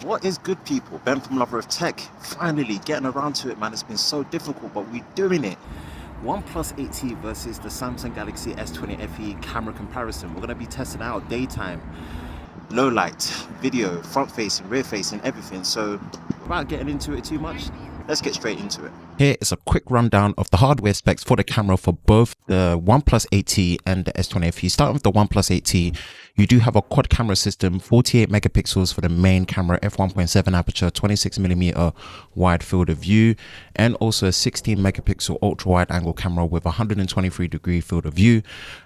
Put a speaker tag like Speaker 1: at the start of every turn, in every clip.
Speaker 1: What is good, people? Ben from Lover of Tech. Finally getting around to it, man. It's been so difficult, but we're doing it. OnePlus 8T versus the Samsung Galaxy S20 FE camera comparison. We're going to be testing out daytime, low light, video, front facing, rear facing, everything. So without getting into it too much, let's get straight into it. Here is a quick rundown of the hardware specs for the camera for both the OnePlus 8T and the S20 FE. Starting with the OnePlus 8T, you do have a quad camera system, 48 megapixels for the main camera, f1.7 aperture, 26mm wide field of view, and also a 16 megapixel ultra wide angle camera with 123-degree field of view,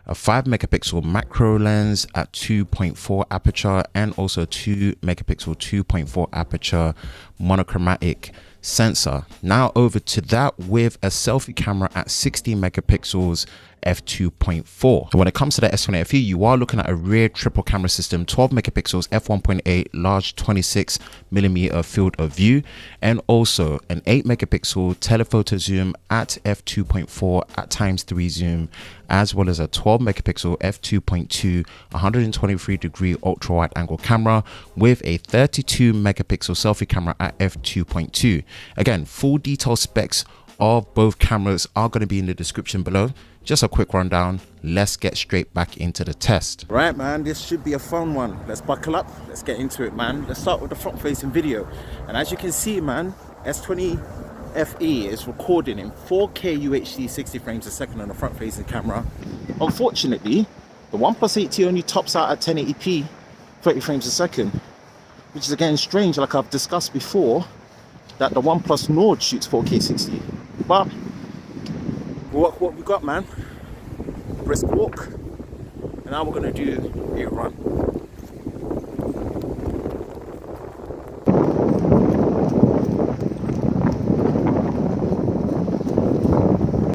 Speaker 1: a 5 megapixel macro lens at 2.4 aperture, and also 2 megapixel 2.4 aperture monochromatic sensor. Now over to that with a selfie camera at 60 megapixels f2.4. So when it comes to the S20 FE, you are looking at a rear triple camera system, 12 megapixels f1.8 large 26mm field of view, and also an 8 megapixel telephoto zoom at f2.4 at ×3 zoom, as well as a 12 megapixel f2.2 123-degree ultra wide angle camera with a 32 megapixel selfie camera at f2.2. Again, full detail specs of both cameras are going to be in the description below. Just a quick rundown. Let's get straight back into the test. Right, man, this should be a fun one. Let's buckle up. Let's get into it, man. Let's start with the front facing video. And as you can see, man, S20 FE is recording in 4K UHD 60 frames a second on the front facing camera. Unfortunately, the OnePlus 8T only tops out at 1080p 30 frames a second, which is again strange, like I've discussed before, that the OnePlus Nord shoots 4K 60. But what we got, man? Brisk walk. And now we're gonna do a run.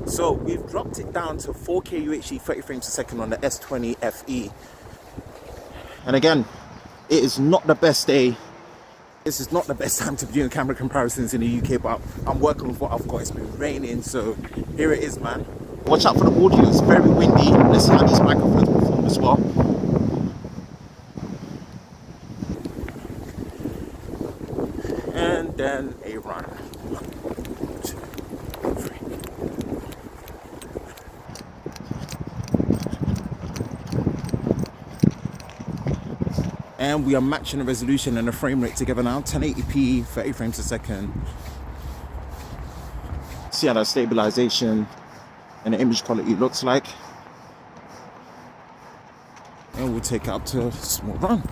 Speaker 1: So we've dropped it down to 4K UHD 30 frames a second on the S20 FE. And again, it is not the best day. This is not the best time to be doing camera comparisons in the UK, but I'm working with what I've got. It's been raining, so here it is, man. Watch out for the audio, it's very windy. Let's see how these microphones perform as well. And then a run. 1, 2, 3. And we are matching the resolution and the frame rate together now, 1080p, 30 frames a second. See how that stabilization and the image quality looks like. And we'll take it up to a small run.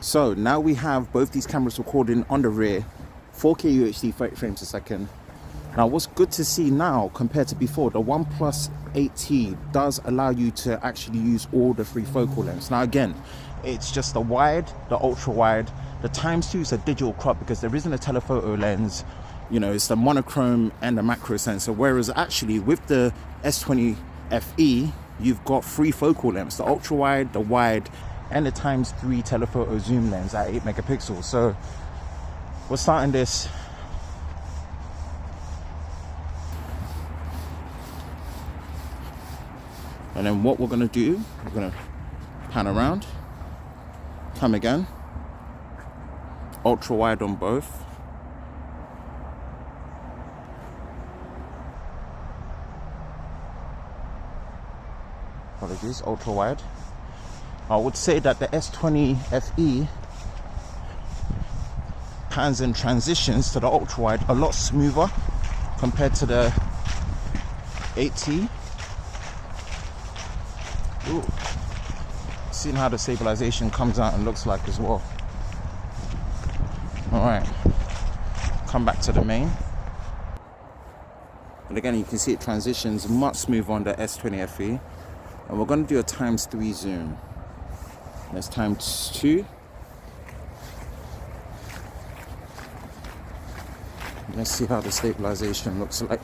Speaker 1: So now we have both these cameras recording on the rear, 4K UHD 30 frames a second. Now what's good to see now compared to before, the OnePlus 8T does allow you to actually use all the 3 focal lengths. Now again, it's just the wide, the ultra wide, the ×2 is a digital crop because there isn't a telephoto lens, you know, it's the monochrome and the macro sensor, whereas actually with the S20 FE, you've got 3 focal lengths, the ultra wide, the wide, and the ×3 telephoto zoom lens at 8 megapixels. So we're starting this. And then what we're gonna do, we're gonna pan around, come again, ultra wide on both. Apologies, ultra wide. I would say that the S20 FE pans and transitions to the ultra wide a lot smoother compared to the 8T. Ooh. Seeing how the stabilization comes out and looks like as well. Alright, come back to the main. And again, you can see it transitions much smoother on the S20 FE. And we're going to do a ×3 zoom. That's ×2. Let's see how the stabilization looks like.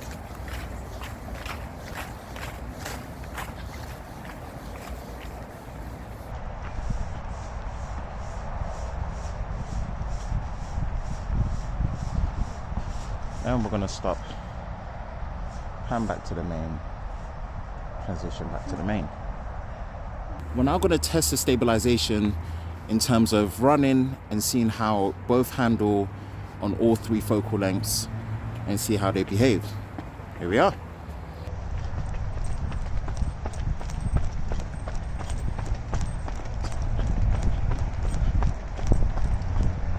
Speaker 1: And we're going to stop, pan back to the main, transition back to the main. We're now going to test the stabilization in terms of running and seeing how both handle on all 3 focal lengths and see how they behave. Here we are.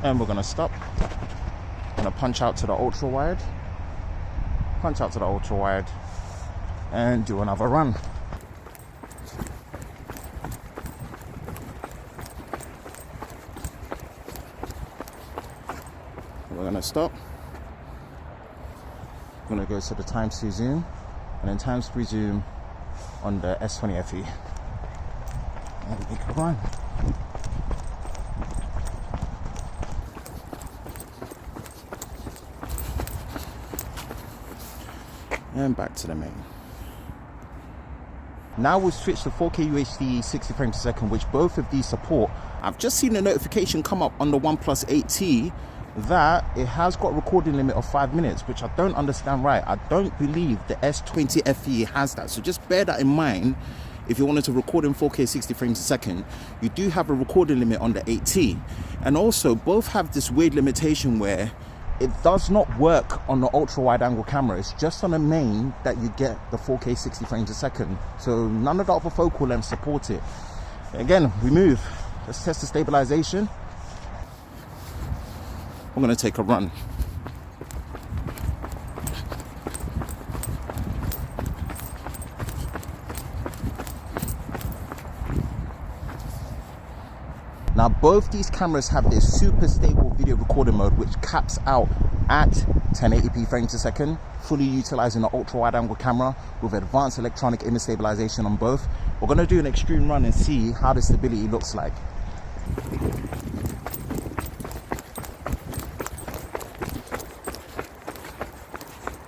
Speaker 1: And we're going to stop. I'm going to punch out to the ultra wide, and do another run. We're going to stop. We're going to go to the ×2 zoom, and then ×3 zoom on the S20 FE. And make a run. And back to the main. Now we'll switch to 4K UHD 60 frames per second, which both of these support. I've just seen a notification come up on the OnePlus 8T that it has got a recording limit of 5 minutes, which I don't understand right. I don't believe the S20 FE has that, so just bear that in mind. If you wanted to record in 4K 60 frames a second, you do have a recording limit on the 8T. And also, both have this weird limitation where it does not work on the ultra wide angle camera. It's just on the main that you get the 4K 60 frames a second. So none of the other focal lengths support it. Again, we move. Let's test the stabilization. I'm gonna take a run. Now both these cameras have this super stable video recording mode, which caps out at 1080p frames a second, fully utilizing the ultra wide angle camera with advanced electronic image stabilization on both. We're going to do an extreme run and see how the stability looks like.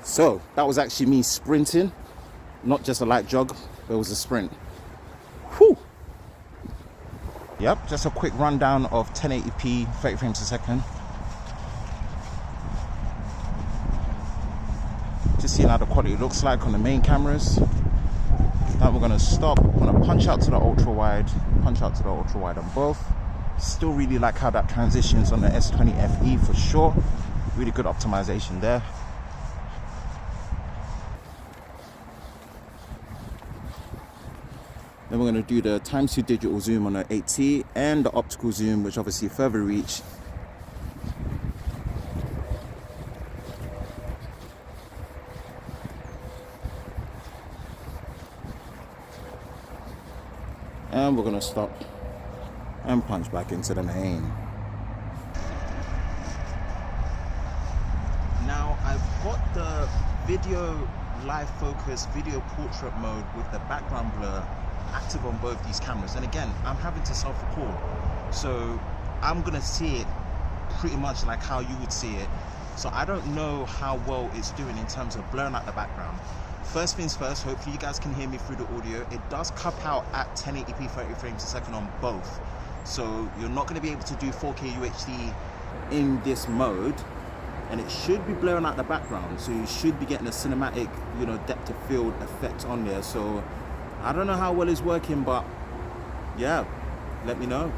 Speaker 1: So that was actually me sprinting, not just a light jog, but it was a sprint. Whew. Yep, just a quick rundown of 1080p 30 frames a second. Just seeing how the quality looks like on the main cameras. Now we're going to stop. We're going to punch out to the ultra wide, on both. Still really like how that transitions on the S20 FE for sure. Really good optimization there. Then we're going to do the ×2 digital zoom on the 8T and the optical zoom, which obviously further reach. And we're going to stop and punch back into the main. Now I've got the video live focus, video portrait mode with the background blur active on both these cameras, and again I'm having to self-record, so I'm gonna see it pretty much like how you would see it. So I don't know how well it's doing in terms of blurring out the background. First things first, hopefully you guys can hear me through the audio. It does cap out at 1080p 30 frames a second on both, so you're not going to be able to do 4K UHD in this mode, and it should be blurring out the background, so you should be getting a cinematic, you know, depth of field effect on there. So I don't know how well it's working, but yeah, let me know.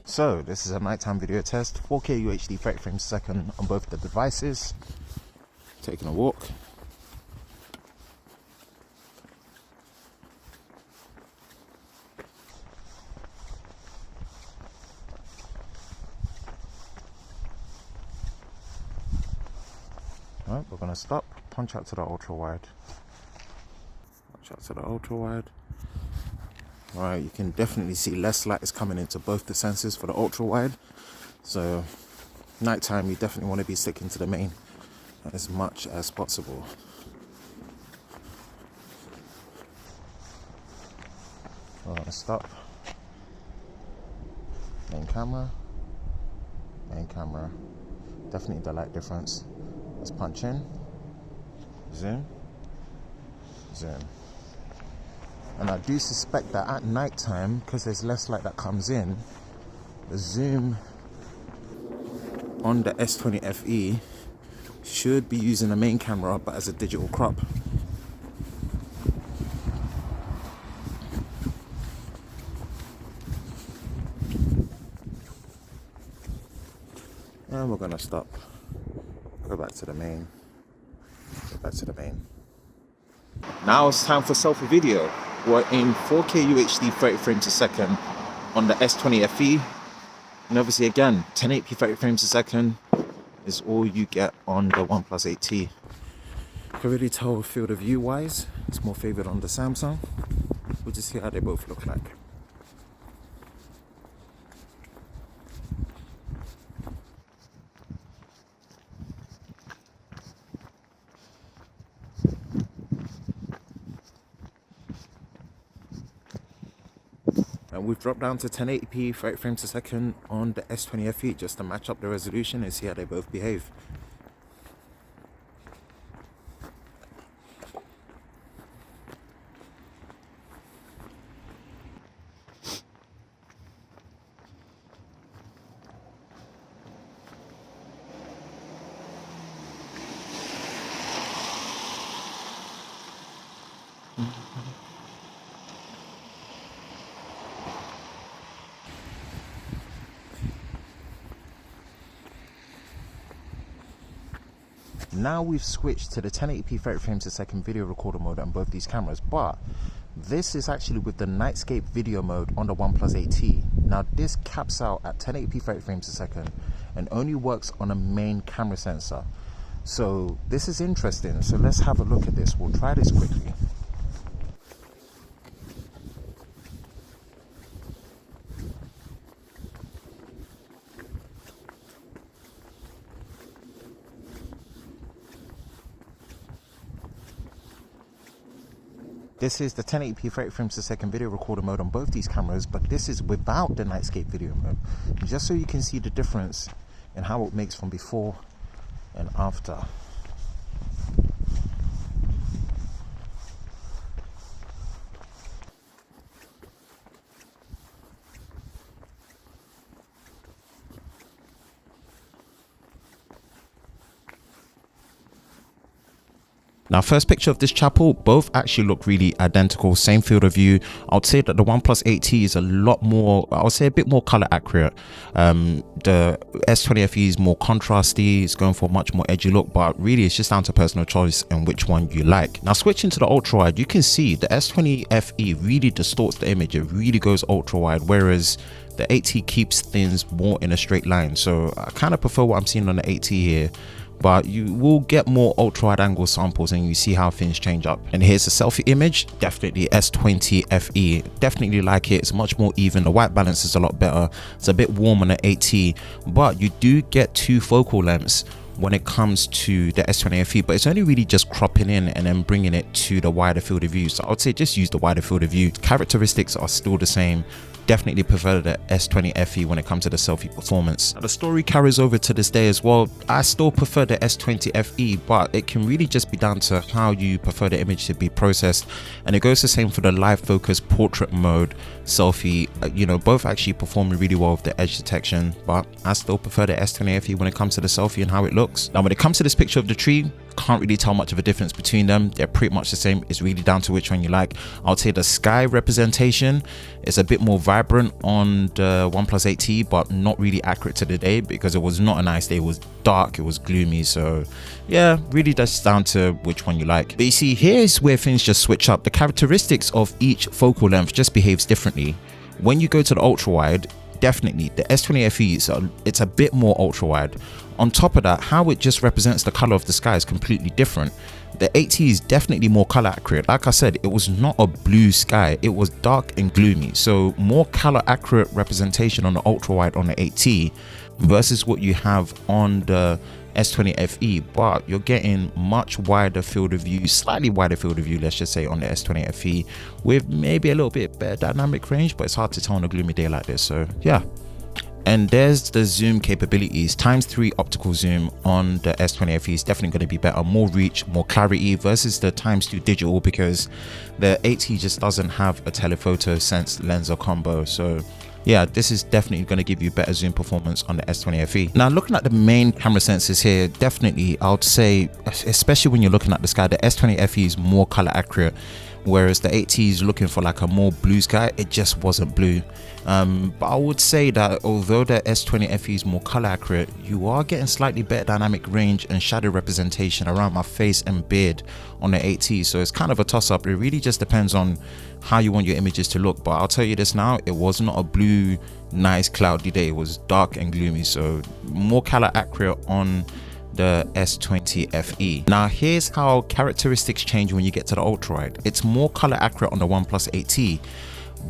Speaker 1: So this is a nighttime video test, 4K UHD 30 frames a second on both the devices. Taking a walk. Alright, we're gonna stop, punch out to the ultra wide. Punch out to the ultra wide. Alright, you can definitely see less light is coming into both the sensors for the ultra wide. So nighttime, you definitely want to be sticking to the main as much as possible. Alright, stop. Main camera. Definitely the light difference. Let's punch in. Zoom. And I do suspect that at night time, because there's less light that comes in, the zoom on the S20 FE should be using the main camera but as a digital crop. And we're gonna stop. Go back to the main. Now it's time for selfie video. We're in 4K UHD 30 frames a second on the S20 FE. And obviously again, 1080p 30 frames a second is all you get on the OnePlus 8T. You can really tell field of view wise, it's more favored on the Samsung. We'll just see how they both look like. And we've dropped down to 1080p 30 frames a second on the S20 FE just to match up the resolution and see how they both behave. Now we've switched to the 1080p 30 frames a second video recorder mode on both these cameras, but this is actually with the nightscape video mode on the OnePlus 8T. Now this caps out at 1080p 30 frames a second and only works on a main camera sensor. So this is interesting. So let's have a look at this. We'll try this quickly. This is the 1080p 30 frames a second video recorder mode on both these cameras, but this is without the nightscape video mode. Just so you can see the difference in how it makes from before and after. Now, first picture of this chapel, both actually look really identical, same field of view. I would say that the OnePlus 8T is a lot more, I would say a bit more color accurate. The S20 FE is more contrasty, it's going for a much more edgy look, but really it's just down to personal choice and which one you like. Now, switching to the ultra wide, you can see the S20 FE really distorts the image, it really goes ultra wide, whereas the 8T keeps things more in a straight line. So I kind of prefer what I'm seeing on the 8T here, but you will get more ultra wide angle samples and you see how things change up. And here's a selfie image, definitely S20 FE, definitely like it. It's much more even, the white balance is a lot better, it's a bit warm on the 8T, but you do get two focal lengths when it comes to the S20 FE, but it's only really just cropping in and then bringing it to the wider field of view. So I would say just use the wider field of view. Characteristics are still the same. Definitely prefer the S20 FE when it comes to the selfie performance. Now, the story carries over to this day as well. I still prefer the S20 FE, but it can really just be down to how you prefer the image to be processed. And it goes the same for the live focus portrait mode selfie. You know, both actually perform really well with the edge detection, but I still prefer the S20 FE when it comes to the selfie and how it looks. Now, when it comes to this picture of the tree, can't really tell much of a difference between them. They're pretty much the same. It's really down to which one you like. I'll say the sky representation is a bit more vibrant on the OnePlus 8T, but not really accurate to the day because it was not a nice day. It was dark, it was gloomy. So yeah, really that's down to which one you like. But you see, here's where things just switch up. The characteristics of each focal length just behaves differently. When you go to the ultra wide, definitely the S20 FE it's a bit more ultra wide. On top of that, how it just represents the color of the sky is completely different. The 8T is definitely more color accurate. Like I said, it was not a blue sky, it was dark and gloomy, so more color accurate representation on the ultra wide on the 8T versus what you have on the S20 FE, but you're getting much wider field of view, slightly wider field of view, let's just say, on the S20 FE, with maybe a little bit better dynamic range, but it's hard to tell on a gloomy day like this. So yeah. And there's the zoom capabilities. ×3 optical zoom on the S20 FE is definitely going to be better, more reach, more clarity versus the ×2 digital, because the 8T just doesn't have a telephoto sense lens or combo. So yeah, this is definitely going to give you better zoom performance on the S20 FE. Now, looking at the main camera sensors here, definitely I would say, especially when you're looking at the sky, the S20 FE is more color accurate, whereas the 8T is looking for like a more blue sky. It just wasn't blue. But I would say that although the S20 FE is more color accurate, you are getting slightly better dynamic range and shadow representation around my face and beard on the 8T. So it's kind of a toss up. It really just depends on how you want your images to look. But I'll tell you this now, it was not a blue, nice cloudy day. It was dark and gloomy. So more color accurate on the S20 FE. Now here's how characteristics change when you get to the ultra wide. It's more color accurate on the OnePlus 8T,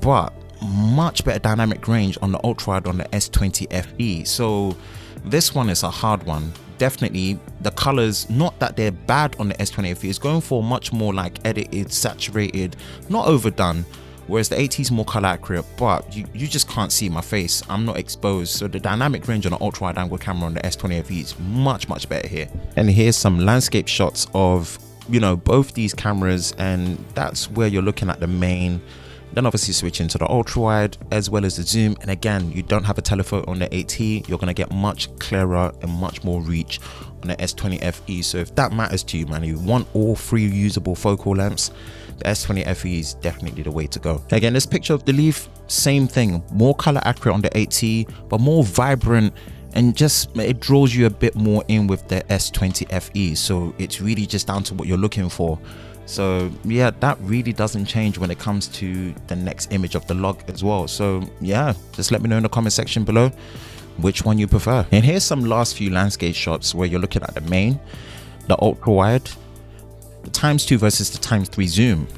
Speaker 1: but much better dynamic range on the ultra wide on the S20 FE. So this one is a hard one. Definitely the colors, not that they're bad on the S20 FE, it's going for much more like edited, saturated, not overdone, whereas the 8T is more color accurate, but you just can't see my face. I'm not exposed. So the dynamic range on the ultra wide angle camera on the S20 FE is much better here. And here's some landscape shots of, you know, both these cameras, and that's where you're looking at the main. Then obviously switch into the ultra wide as well as the zoom, and again, you don't have a telephoto on the 8T. You're going to get much clearer and much more reach on the S20 FE. So if that matters to you, man, you want all 3 usable focal lengths, the S20 FE is definitely the way to go. Again, this picture of the leaf, same thing, more color accurate on the 8T, but more vibrant, and just it draws you a bit more in with the S20 FE. So it's really just down to what you're looking for. So yeah, that really doesn't change when it comes to the next image of the log as well. So yeah, just let me know in the comment section below which one you prefer. And here's some last few landscape shots where you're looking at the main, the ultra wide, the ×2 versus the ×3 zoom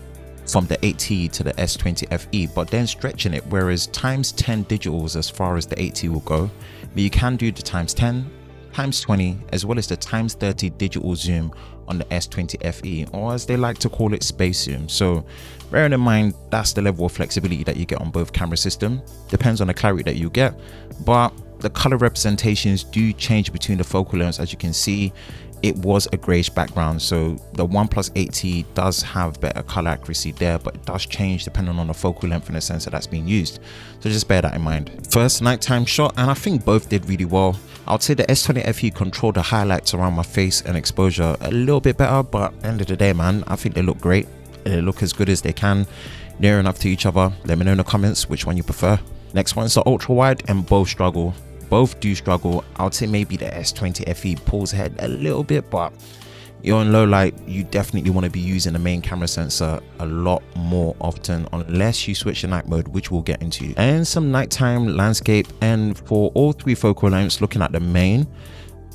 Speaker 1: from the 8T to the S20 FE, but then stretching it, whereas ×10 digitals as far as the 8T will go, but you can do the ×10, ×20, as well as the ×30 digital zoom on the S20 FE, or as they like to call it, space zoom. So bearing in mind, that's the level of flexibility that you get on both camera system. Depends on the clarity that you get, but the color representations do change between the focal lengths. As you can see, it was a grayish background, so the OnePlus 8T does have better color accuracy there, but it does change depending on the focal length and the sensor that's being used. So just bear that in mind. First nighttime shot, and I think both did really well. I would say the S20 FE controlled the highlights around my face and exposure a little bit better, but at the end of the day, man, I think they look great. They look as good as they can, near enough to each other. Let me know in the comments which one you prefer. Next one's the ultra wide, and both struggle. Both do struggle. I would say maybe the S20 FE pulls ahead a little bit, but you're in low light, you definitely want to be using the main camera sensor a lot more often, unless you switch to night mode, which we'll get into. And some nighttime landscape, and for all 3 focal lengths, looking at the main,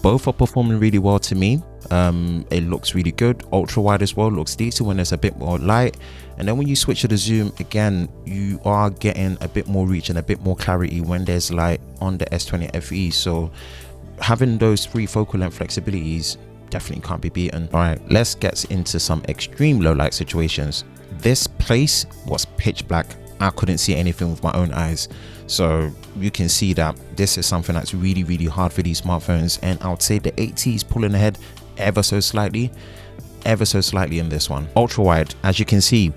Speaker 1: both are performing really well to me. It looks really good. Ultra wide as well looks decent when there's a bit more light, and then when you switch to the zoom, again, you are getting a bit more reach and a bit more clarity when there's light on the S20 FE. So having those 3 focal length flexibilities definitely can't be beaten. All right, let's get into some extreme low light situations. This place was pitch black. I couldn't see anything with my own eyes, so you can see that this is something that's really hard for these smartphones, and I would say the 8T is pulling ahead ever so slightly in this one. Ultra wide, as you can see,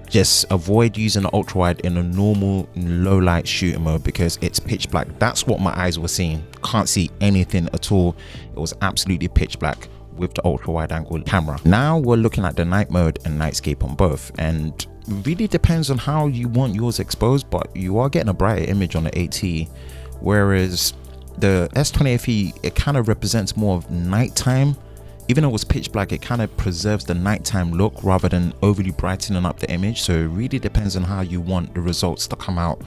Speaker 1: just avoid using the ultra wide in a normal low light shooting mode because it's pitch black. That's what my eyes were seeing. Can't see anything at all. It was absolutely pitch black with the ultra wide angle camera. Now we're looking at the night mode and nightscape on both, and really depends on how you want yours exposed, but you are getting a brighter image on the 8T, whereas the S20 FE, it kind of represents more of nighttime. Even though it was pitch black, it kind of preserves the nighttime look rather than overly brightening up the image. So it really depends on how you want the results to come out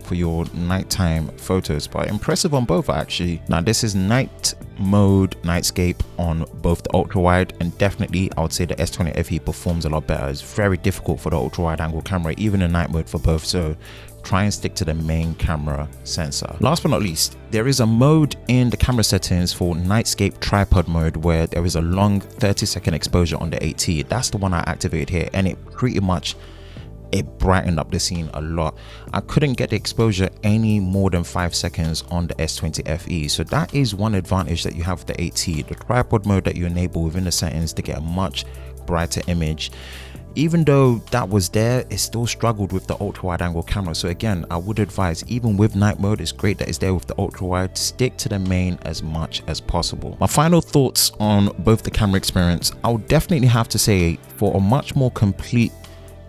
Speaker 2: for your nighttime photos, but impressive on both actually. Now this is night mode, nightscape on both the ultra wide, and definitely I would say the S20 FE performs a lot better. It's very difficult for the ultra wide angle camera, even in night mode for both, so try and stick to the main camera sensor. Last but not least, there is a mode in the camera settings for nightscape tripod mode where there is a long 30-second exposure on the 8T. That's the one I activated here, and it pretty much brightened up the scene a lot. I couldn't get the exposure any more than 5 seconds on the S20 FE, so that is one advantage that you have with the 8T, the tripod mode that you enable within the settings to get a much brighter image. Even though that was there, it still struggled with the ultra wide angle camera. So again, I would advise, even with night mode, it's great that it's there with the ultra wide, stick to the main as much as possible. My final thoughts on both the camera experience, I would definitely have to say, for a much more complete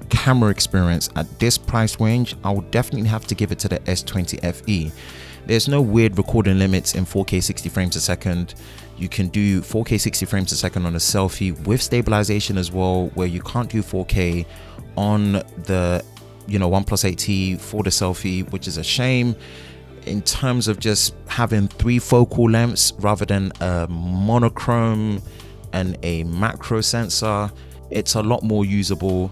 Speaker 2: camera experience at this price range, I would definitely have to give it to the S20 FE. There's no weird recording limits in 4K 60 frames a second. You can do 4K 60 frames a second on a selfie with stabilization as well, where you can't do 4K on the OnePlus 8T for the selfie, which is a shame. In terms of just having 3 focal lengths rather than a monochrome and a macro sensor, it's a lot more usable.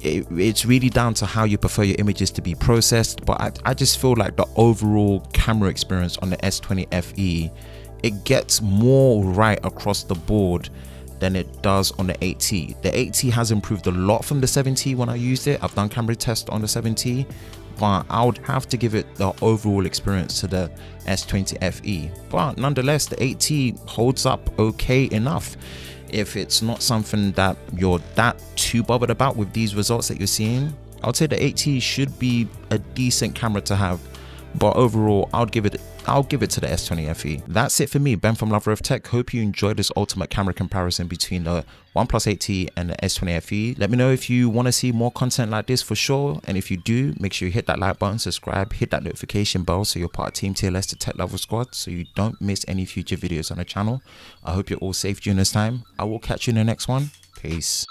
Speaker 2: It's really down to how you prefer your images to be processed, but I just feel like the overall camera experience on the S20 FE, it gets more right across the board than it does on the 8T. The 8T has improved a lot from the 7T when I used it. I've done camera tests on the 7T, but I would have to give it the overall experience to the S20 FE. But nonetheless, the 8T holds up okay enough. If it's not something that you're that too bothered about with these results that you're seeing, I would say the 8T should be a decent camera to have. But overall, I'll give it to the S20 FE. That's it for me, Ben from Lover of Tech. Hope you enjoyed this ultimate camera comparison between the OnePlus 8T and the S20 FE. Let me know if you want to see more content like this for sure. And if you do, make sure you hit that like button, subscribe, hit that notification bell so you're part of Team TLS, the Tech Lover Squad, so you don't miss any future videos on the channel. I hope you're all safe during this time. I will catch you in the next one. Peace.